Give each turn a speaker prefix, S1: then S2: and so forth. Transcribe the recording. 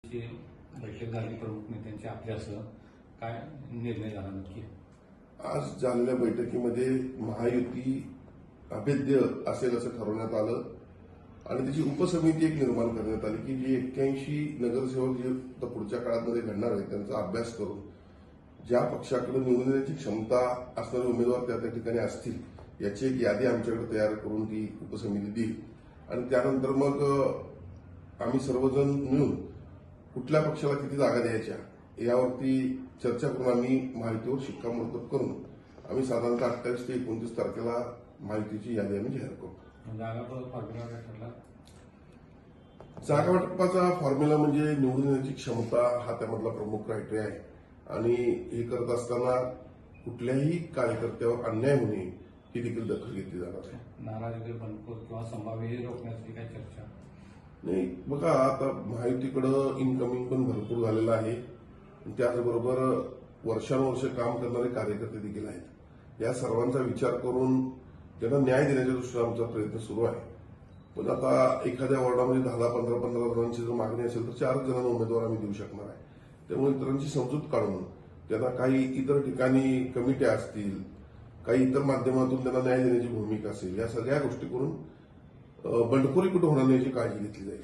S1: बैठक झाली प्रमुख नेत्यांची आपल्यासह काय निर्णय झाला नक्की?
S2: आज झालेल्या बैठकीमध्ये महायुती अभेद्य असेल असं ठरवण्यात आलं आणि त्याची उपसमिती एक निर्माण करण्यात आली की जी 81 नगरसेवक जे पुढच्या काळामध्ये घडणार आहेत त्यांचा अभ्यास करून ज्या पक्षाकडे निवडून येण्याची क्षमता असणारे उमेदवार त्या ठिकाणी असतील याची एक यादी आमच्याकडे तयार करून ती उपसमिती देईल आणि त्यानंतर मग आम्ही सर्वजण मिळून कुठल्या पक्षाला किती जागा द्यायच्या यावरती चर्चा करून आम्ही महायुतीवर शिक्कामोर्तब करून आम्ही साधारणतः 28 ते 29 तारखेला महायुतीची यादी आम्ही जाहीर करू. जागा वाटपाचा फॉर्म्युला म्हणजे निवडून येण्याची क्षमता हा त्यामधला प्रमुख क्रायटेरिया आहे आणि हे करत असताना कुठल्याही कार्यकर्त्यावर अन्याय होणे ही देखील दखल घेतली जाणार आहे.
S1: नाराजी बनपूर किंवा संभाव्य रोखण्यासाठी काय चर्चा
S2: नाही? बघा, आता महायुतीकडं इनकमिंग पण भरपूर झालेलं आहे. त्याचबरोबर वर्षानुवर्ष काम करणारे कार्यकर्ते देखील आहेत. या सर्वांचा विचार करून त्यांना न्याय देण्याच्या दृष्टीने आमचा प्रयत्न सुरू आहे. पण आता एखाद्या वॉर्डामध्ये 10-15 जणांची जर मागणी असेल तर 4 जणांना उमेदवार आम्ही देऊ शकणार आहे. त्यामुळे इतरांची समजूत काढून त्यांना काही इतर ठिकाणी कमिट्या असतील, काही इतर माध्यमातून त्यांना न्याय देण्याची भूमिका असेल, या सगळ्या गोष्टी करून बंडखोरी कुठे होणार नाही याची काळजी घेतली जाईल.